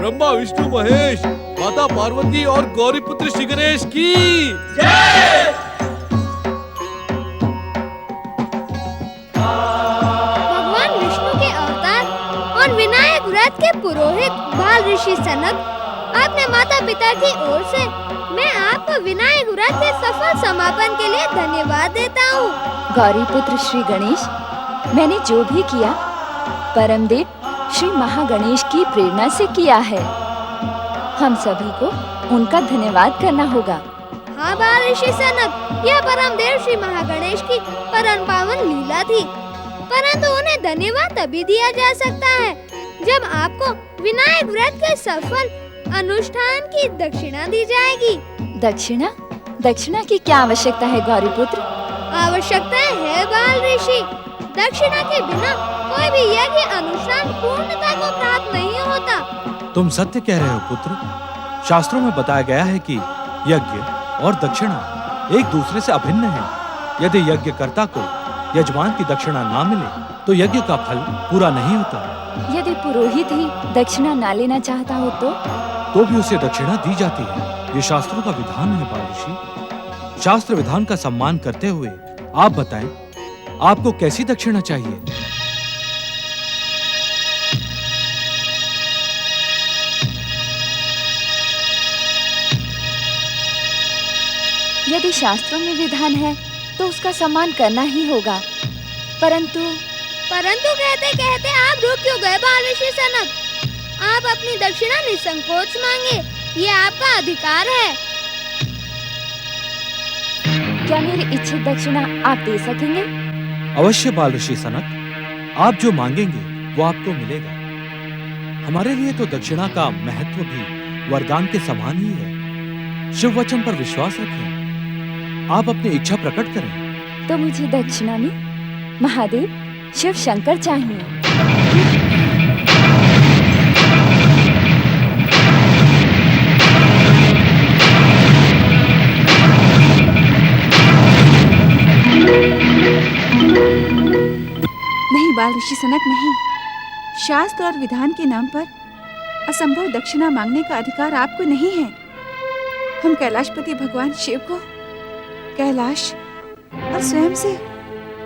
ब्रह्मा विष्णु महेश, माता पार्वती और गौरी पुत्र श्री गणेश की जय। भगवान विष्णु के अवतार और विनायक व्रत के पुरोहित बाल ऋषि सनक, अपने माता पिता की ओर से मैं आपको विनायक व्रत के सफल समापन के लिए धन्यवाद देता हूँ। गौरी पुत्र श्री गणेश, मैंने जो भी किया परमदेव श्री महागणेश की प्रेरणा से किया है। हम सभी को उनका धन्यवाद करना होगा। हाँ बाल ऋषि सनक, यह परमदेव श्री महागणेश की परम पावन लीला थी, परंतु उन्हें धन्यवाद तभी दिया जा सकता है जब आपको विनायक व्रत के सफल अनुष्ठान की दक्षिणा दी जाएगी। दक्षिणा? दक्षिणा की क्या आवश्यकता है गौरी पुत्र? आवश्यकता है बाल ऋषि, दक्षिणा के बिना कोई भी यज्ञ अनुष्ठान पूर्णता को प्राप्त नहीं होता। तुम सत्य कह रहे हो पुत्र। शास्त्रों में बताया गया है कि यज्ञ और दक्षिणा एक दूसरे से अभिन्न है। यदि यज्ञकर्ता को यजमान की दक्षिणा ना मिले तो यज्ञ का फल पूरा नहीं होता। यदि पुरोहित ही दक्षिणा ना लेना चाहता हो तो भी उसे दक्षिणा दी जाती है। ये शास्त्रों का विधान है बाल ऋषि। शास्त्र विधान का सम्मान करते हुए आप बताएं, आपको कैसी दक्षिणा चाहिए? यदि शास्त्रों में विधान है तो उसका सम्मान करना ही होगा, परंतु कहते कहते आप रुक क्यों गए बाल ऋषि सनक? आप अपनी दक्षिणा निसंकोच मांगे, ये आपका अधिकार है। क्या मेरी इच्छित दक्षिणा आप दे सकेंगे? अवश्य बाल ऋषि सनक, आप जो मांगेंगे वो आपको मिलेगा। हमारे लिए तो दक्षिणा का महत्व भी वरदान के समान ही है। शिव वचन पर विश्वास रखें, आप अपनी इच्छा प्रकट करें। तो मुझे दक्षिणा में महादेव शिव शंकर चाहिए। नहीं बाल ऋषि सनक, नहीं। शास्त्र और विधान के नाम पर असंभव दक्षिणा मांगने का अधिकार आपको नहीं है। हम कैलाशपति भगवान शिव को कैलाश और स्वयं से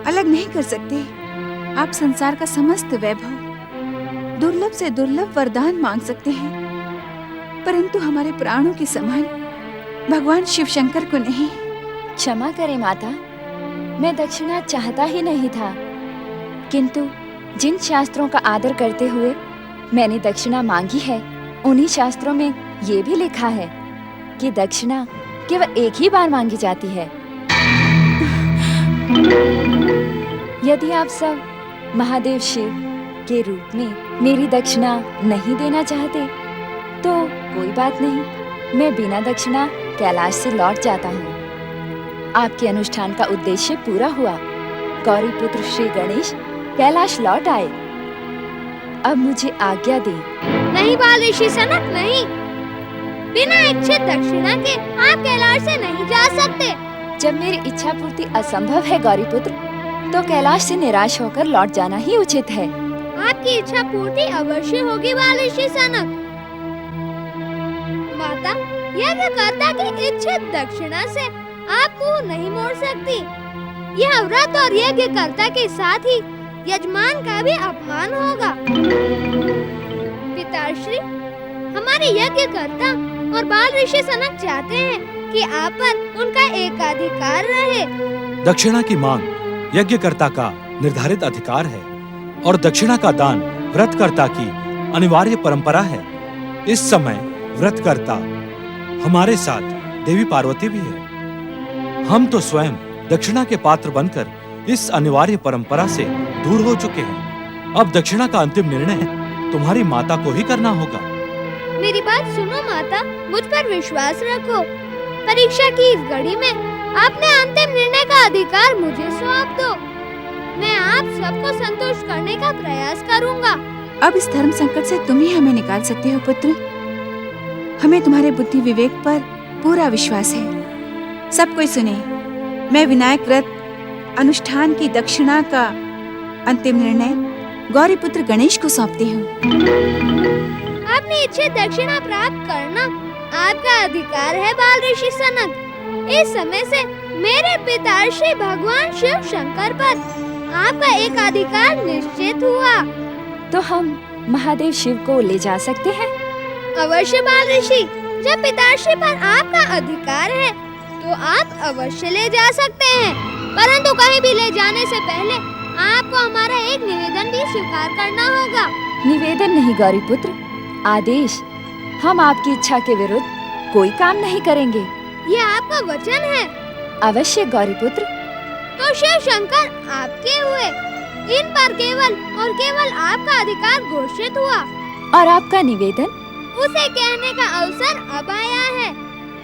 अलग नहीं कर सकते। आप संसार का समस्त वैभव, दुर्लभ से दुर्लभ वरदान मांग सकते हैं, परंतु हमारे प्राणों के समान भगवान शिव शंकर को नहीं। क्षमा करें माता, मैं दक्षिणा चाहता ही नहीं था, किंतु जिन शास्त्रों का आदर करते हुए मैंने दक्षिणा मांगी है, उन्हीं शास्त्रों में ये भी लिखा है कि दक्षिणा केवल एक ही बार मांगी जाती है। यदि आप सब महादेव शिव के रूप में मेरी दक्षिणा नहीं देना चाहते तो कोई बात नहीं, मैं बिना दक्षिणा कैलाश से लौट जाता हूँ। आपके अनुष्ठान का उद्देश्य पूरा हुआ। गौरी पुत्र श्री गणेश कैलाश लौट आए। अब मुझे आज्ञा दें। नहीं बाल ऋषि सनक, नहीं। बिना इच्छित दक्षिणा के आप कैलाश से नहीं जा सकते। जब मेरी इच्छा पूर्ति असंभव है गौरी पुत्र, तो कैलाश से निराश होकर लौट जाना ही उचित है। आपकी इच्छा पूर्ति अवश्य होगी बाल ऋषि सनक। माता, यज्ञकर्ता की इच्छित दक्षिणा से आप मुंह नहीं मोड़ सकती। यह व्रत और यज्ञकर्ता के साथ ही यजमान का भी अपमान होगा। पिताश्री, हमारे यज्ञकर्ता और बाल ऋषि सनक चाहते हैं कि आप पर उनका एकाधिकार रहे। दक्षिणा की मांग यज्ञकर्ता का निर्धारित अधिकार है और दक्षिणा का दान व्रतकर्ता की अनिवार्य परंपरा है। इस समय व्रतकर्ता हमारे साथ देवी पार्वती भी है। हम तो स्वयं दक्षिणा के पात्र बनकर इस अनिवार्य परंपरा से दूर हो चुके हैं। अब दक्षिणा का अंतिम निर्णय तुम्हारी माता को ही करना होगा। मेरी बात सुनो माता, मुझ पर विश्वास रखो। परीक्षा की इस घड़ी में अपने अंतिम निर्णय का अधिकार मुझे सौंप दो। मैं आप सबको संतुष्ट करने का प्रयास करूंगा। अब इस धर्म संकट से तुम ही हमें निकाल सकते हो पुत्र। हमें तुम्हारे बुद्धि विवेक पर पूरा विश्वास है। सब कोई सुने, मैं विनायक व्रत अनुष्ठान की दक्षिणा का अंतिम निर्णय गौरी पुत्र गणेश को सौंपती हूँ। आप अपनी इच्छित दक्षिणा प्राप्त करना आपका अधिकार है बाल ऋषि सनक। इस समय से मेरे पिता श्री भगवान शिव शंकर पर आपका एक अधिकार निश्चित हुआ। तो हम महादेव शिव को ले जा सकते हैं? अवश्य बाल ऋषि, जब पिताश्री पर आपका अधिकार है तो आप अवश्य ले जा सकते हैं, परंतु कहीं भी ले जाने से पहले आपको हमारा एक निवेदन भी स्वीकार करना होगा। निवेदन नहीं गौरीपुत्र, आदेश। हम आपकी इच्छा के विरुद्ध कोई काम नहीं करेंगे। ये आपका वचन है? अवश्य गौरीपुत्र। तो शिव शंकर आपके हुए, इन पर केवल और केवल आपका अधिकार घोषित हुआ। और आपका निवेदन? उसे कहने का अवसर अब आया है।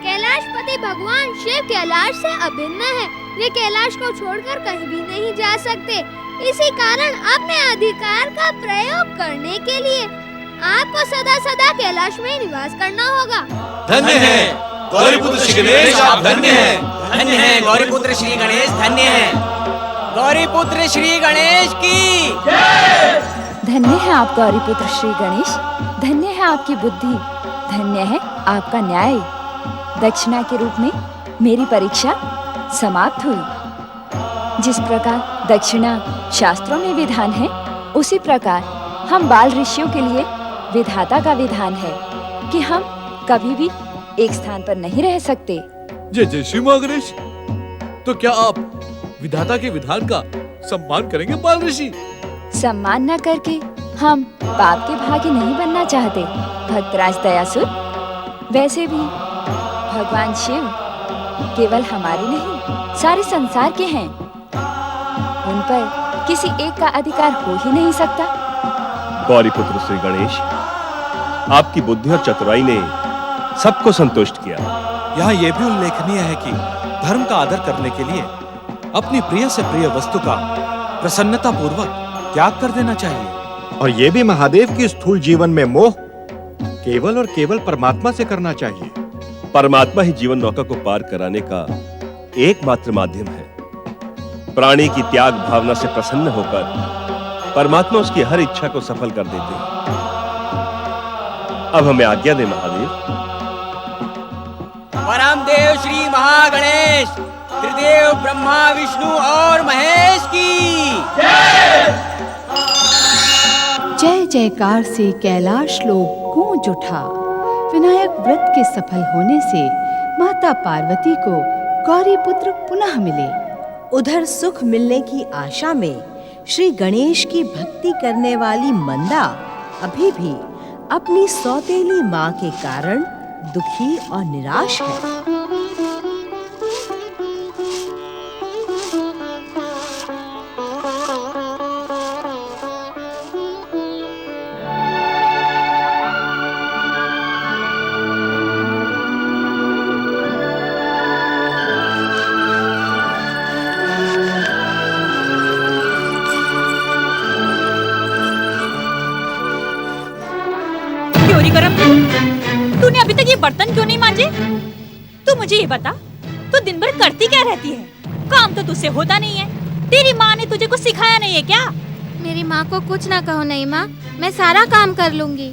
कैलाशपति भगवान शिव कैलाश से अभिन्न है। वे कैलाश को छोड़कर कहीं भी नहीं जा सकते। इसी कारण अपने अधिकार का प्रयोग करने के लिए आपको सदा सदा कैलाश में निवास करना होगा। धन्य है गौरीपुत्र श्री गणेश, आप धन्य हैं। धन्य है गौरीपुत्र श्री गणेश, धन्य है गौरीपुत्र श्री गणेश की। धन्य है आप गौरीपुत्र श्री गणेश, धन्य है आपकी बुद्धि, धन्य है आपका न्याय। दक्षिणा के रूप में मेरी परीक्षा समाप्त हुई। जिस प्रकार दक्षिणा शास्त्रों में विधान है, उसी प्रकार हम बाल ऋषियों के लिए विधाता का विधान है कि हम कभी भी एक स्थान पर नहीं रह सकते। जय जय श्री महागणेश। तो क्या आप विधाता के विधान का सम्मान करेंगे बाल ऋषि? सम्मान न करके हम पाप के भागी नहीं बनना चाहते भक्तराज दयासुर। वैसे भी भगवान शिव केवल हमारे नहीं, सारे संसार के हैं। उन पर किसी एक का अधिकार हो ही नहीं सकता। गौरीपुत्र श्री गणेश, आपकी बुद्धि और चतुराई ने सबको संतुष्ट किया। यहाँ ये भी उल्लेखनीय है कि धर्म का आदर करने के लिए अपनी प्रिय से प्रिय वस्तु का प्रसन्नता पूर्वक त्याग कर देना चाहिए। और ये भी महादेव की स्थूल जीवन में मोह केवल और केवल परमात्मा से करना चाहिए। परमात्मा ही जीवन नौका को पार कराने का एकमात्र माध्यम है। प्राणी की त्याग भावना से प्रसन्न होकर परमात्मा उसकी हर इच्छा को सफल कर देते हैं। अब हमें आज्ञा दे महादेव। परमदेव श्री महागणेश, त्रिदेव ब्रह्मा विष्णु और महेश की जय जयकार से कैलाश लोक गूंज उठा। विनायक व्रत के सफल होने से माता पार्वती को गौरीपुत्र पुनः मिले। उधर सुख मिलने की आशा में श्री गणेश की भक्ति करने वाली मंदा अभी भी अपनी सौतेली माँ के कारण दुखी और निराश है। तूने अभी तक ये बर्तन क्यों नहीं मांजे? तू मुझे ये बता, तू दिन भर करती क्या रहती है? काम तो तुझसे होता नहीं है। तेरी माँ ने तुझे कुछ सिखाया नहीं है क्या? मेरी माँ को कुछ ना कहो नहीं माँ, मैं सारा काम कर लूंगी।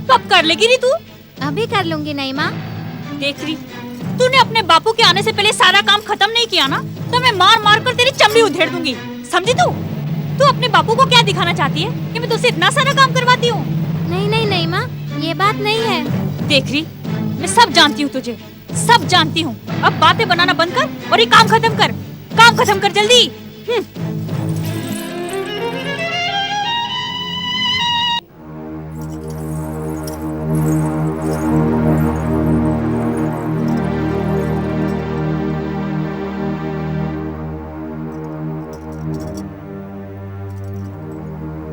तो अब कर लेगी नहीं तू? अभी कर लूंगी नहीं माँ। देख रही, तूने अपने बापू के आने से पहले सारा काम खत्म नहीं किया ना, तो मैं मार मार कर तेरी चमड़ी उधेड़ दूंगी। समझी तू? तू अपने बापू को क्या दिखाना चाहती है कि मैं तुझसे इतना सारा काम करवाती हूँ? नहीं नहीं नहीं माँ, ये बात नहीं है। देख रही, मैं सब जानती हूँ तुझे, सब जानती हूँ। अब बातें बनाना बंद कर और ये काम खत्म कर। काम खत्म कर जल्दी।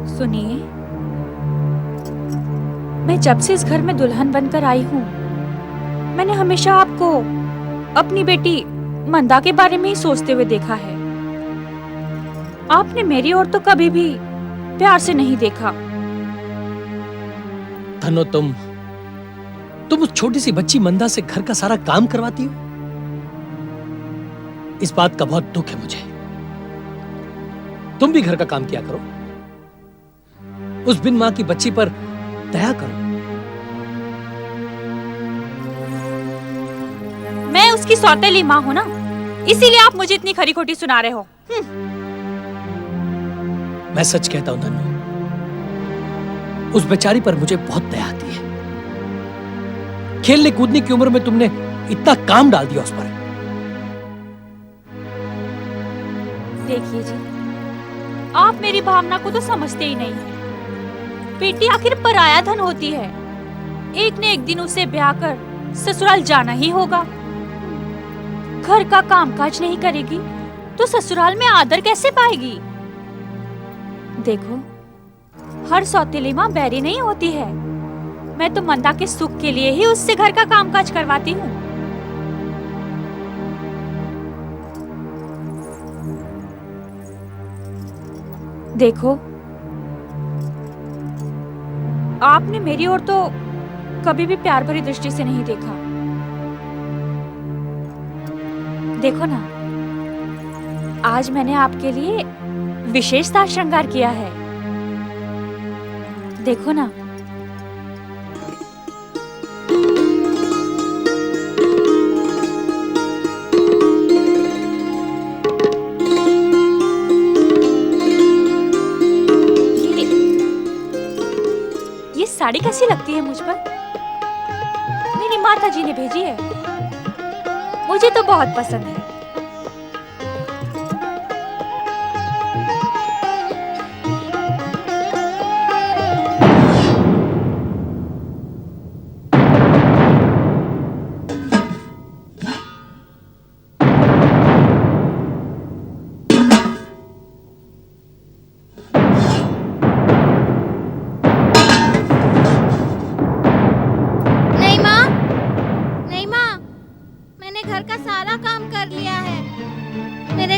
सुनिए, मैं जब से इस घर में दुल्हन बनकर आई हूँ, मैंने हमेशा आपको अपनी बेटी मंदा के बारे में ही सोचते हुए देखा है। आपने मेरी ओर तो कभी भी प्यार से नहीं देखा। धनो, तुम उस छोटी सी बच्ची मंदा से घर का सारा काम करवाती हो। इस बात का बहुत दुख है मुझे। तुम भी घर का काम किया करो। उस बिन मां की बच्ची पर दया करो। उसकी सौतेली माँ हूँ ना, इसीलिए आप मुझे इतनी खरी खोटी सुना रहे हो। मैं सच कहता हूं धन्नो, उस बेचारी पर मुझे बहुत दया आती है। खेलने कूदने की उम्र में तुमने इतना काम डाल दिया उस पर। देखिए जी, आप मेरी भावना को तो समझते ही नहीं हैं। बेटी आखिर पराया धन होती है, एक न एक दिन उसे ब्याह कर ससुराल जाना ही होगा। घर का कामकाज नहीं करेगी तो ससुराल में आदर कैसे पाएगी? देखो, हर सौतेली माँ बैरी नहीं होती है। मैं तो मंदा के सुख के लिए ही उससे घर का कामकाज करवाती हूँ। देखो, आपने मेरी ओर तो कभी भी प्यार भरी दृष्टि से नहीं देखा। देखो ना, आज मैंने आपके लिए विशेष साज श्रृंगार किया है। देखो ना, ये साड़ी कैसी लगती है मुझ पर? मेरी माता जी ने भेजी है, मुझे तो बहुत पसंद है।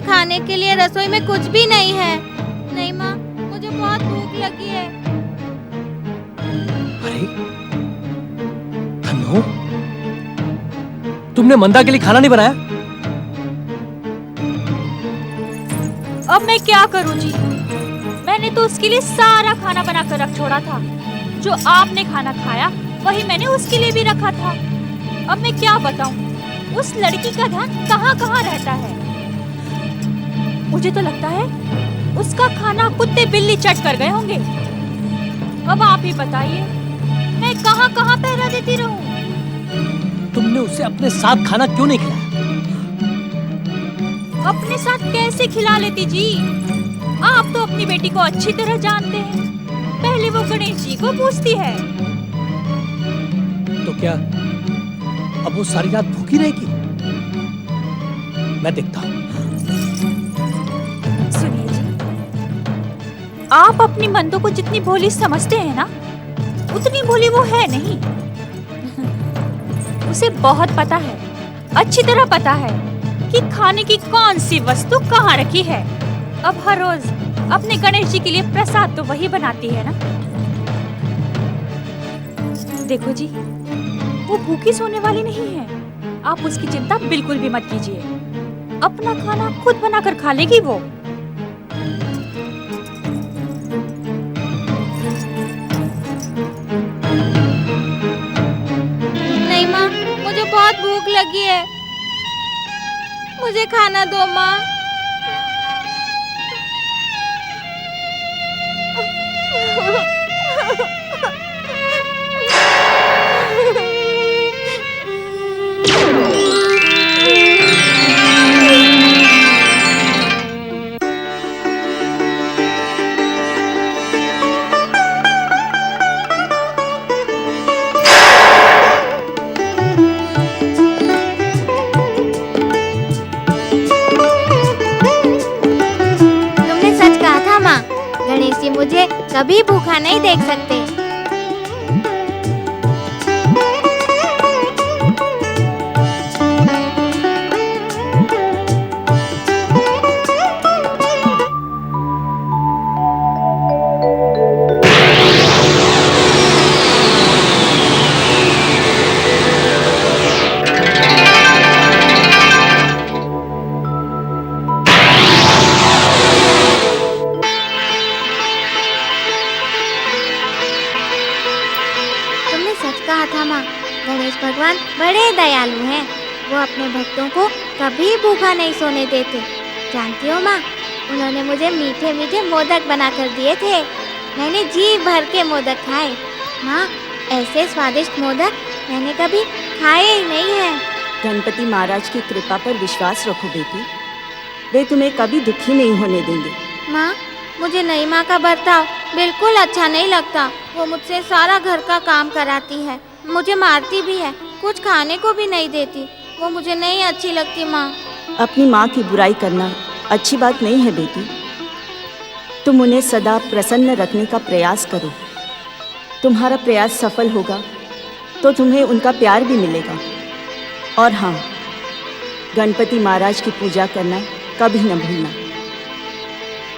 खाने के लिए रसोई में कुछ भी नहीं है। नहीं माँ, मुझे बहुत भूख लगी है। अरे धन्नो, तुमने मंदा के लिए खाना नहीं बनाया? अब मैं क्या करूं जी? मैंने तो उसके लिए सारा खाना बनाकर रख छोड़ा था। जो आपने खाना खाया वही मैंने उसके लिए भी रखा था। अब मैं क्या बताऊं, उस लड़की का ध्यान कहाँ रहता है। मुझे तो लगता है उसका खाना कुत्ते बिल्ली चट कर गए होंगे। अब आप ही बताइए, मैं कहाँ पहरा देती रहूं? तुमने उसे अपने साथ खाना क्यों नहीं खिलाया? अपने साथ कैसे खिला लेती जी? आप तो अपनी बेटी को अच्छी तरह जानते हैं। पहले वो गणेश जी को पूछती है। तो क्या अब वो सारी रात भूखी रहेगी? मैं देखता हूं। सुनिए जी, आप अपनी मंदों को जितनी भोली समझते हैं ना, उतनी भोली वो है नहीं। उसे बहुत पता है, अच्छी तरह पता है कि खाने की कौन सी वस्तु कहाँ रखी है। अब हर रोज अपने गणेश जी के लिए प्रसाद तो वही बनाती है ना। देखो जी, वो भूखी सोने वाली नहीं है। आप उसकी चिंता बिल्कुल भी मत कीजिए। अपना खाना खुद बनाकर खा लेगी वो। नहीं माँ, मुझे बहुत भूख लगी है। मुझे खाना दो माँ। गणेश जी मुझे कभी भूखा नहीं देख सकते। गणेश भगवान बड़े दयालु हैं। वो अपने भक्तों को कभी भूखा नहीं सोने देते। जानती हो माँ, उन्होंने मुझे मीठे मीठे मोदक बना कर दिए थे। मैंने जी भर के मोदक खाए। माँ, ऐसे स्वादिष्ट मोदक मैंने कभी खाए ही नहीं हैं। गणपति महाराज की कृपा पर विश्वास रखो बेटी, वे तुम्हें कभी दुखी नहीं होने देंगे। माँ, मुझे नई माँ का बर्ताव बिल्कुल अच्छा नहीं लगता। वो मुझसे सारा घर का काम कराती है, मुझे मारती भी है, कुछ खाने को भी नहीं देती। वो मुझे नहीं अच्छी लगती माँ। अपनी माँ की बुराई करना अच्छी बात नहीं है बेटी। तुम उन्हें सदा प्रसन्न रखने का प्रयास करो। तुम्हारा प्रयास सफल होगा तो तुम्हें उनका प्यार भी मिलेगा। और हाँ, गणपति महाराज की पूजा करना कभी न भूलना।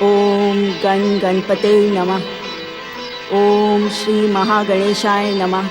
ओम गण गणपते नमः। ओम श्री महागणेशाय नमः।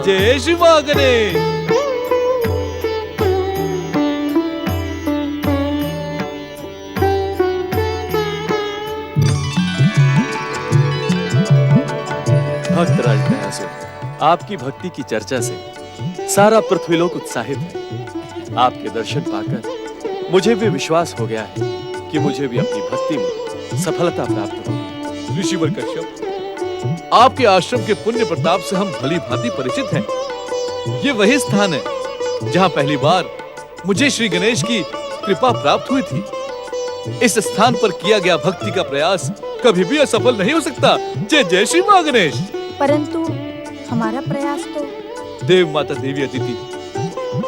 जय श्री मां गणेश। भक्तराज दयासुर, आपकी भक्ति की चर्चा से सारा पृथ्वीलोक उत्साहित है। आपके दर्शन पाकर मुझे भी विश्वास हो गया है कि मुझे भी अपनी भक्ति में सफलता प्राप्त होगी। ऋषिवर कश्यप, आपके आश्रम के पुण्य प्रताप से हम भली भांति परिचित हैं। ये वही स्थान है जहाँ पहली बार मुझे श्री गणेश की कृपा प्राप्त हुई थी। इस स्थान पर किया गया भक्ति का प्रयास कभी भी असफल नहीं हो सकता। जय जय श्री मां गणेश। परंतु हमारा प्रयास तो देव माता देवी अदिति,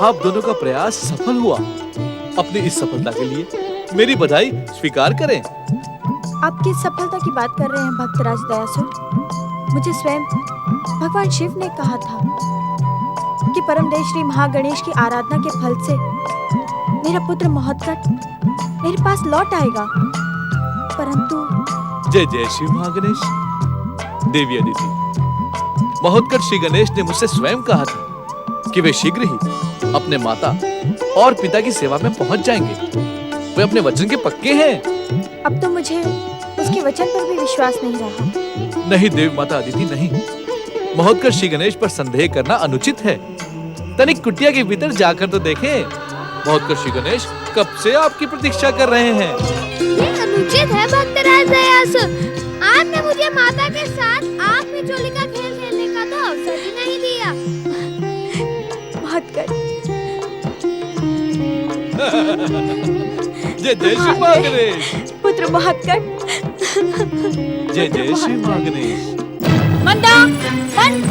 आप दोनों का प्रयास सफल हुआ। अपनी इस सफलता के लिए मेरी बधाई स्वीकार करें। आप किस सफलता की बात कर रहे हैं भक्तराज दयासुर? मुझे स्वयं भगवान शिव ने कहा था कि परमदेव श्री महागणेश की आराधना के फल से मेरा पुत्र महोदकट मेरे पास लौट आएगा। परंतु जय जय श्री महागणेश। देवी अदिति, महोदकट श्री गणेश ने मुझसे स्वयं कहा था कि वे शीघ्र ही अपने माता और पिता की सेवा में पहुंच जाएंगे। वे अपने वचन के पक्के हैं। अब तो मुझे उसके वचन पर भी विश्वास नहीं रहा। नहीं देव माता अदिति, नहीं। महोदकट श्री गणेश पर संदेह करना अनुचित है। तनिक कुटिया के भीतर जाकर तो देखें। महोदकट श्री गणेश कब से आपकी प्रतीक्षा कर रहे हैं। ये अनुचित है भक्तराज दयासुर। आपने मुझे माता के साथ आग में चोली का खेल खेलने का तो अवसर ही नहीं दिया। महोदकट, जय जय श्री मां गणेश। पुत्र महोदकट। जय जय श्री मां गणेश। मंदा, बंद।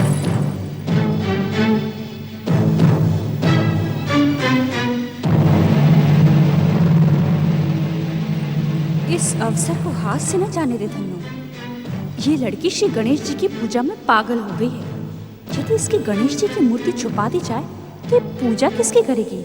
इस अवसर को हाथ से न जाने दे धन्नो। ये लड़की श्री गणेश जी की पूजा में पागल हो गई है। यदि इसकी गणेश जी की मूर्ति छुपा दी जाए तो ये पूजा किसकी करेगी?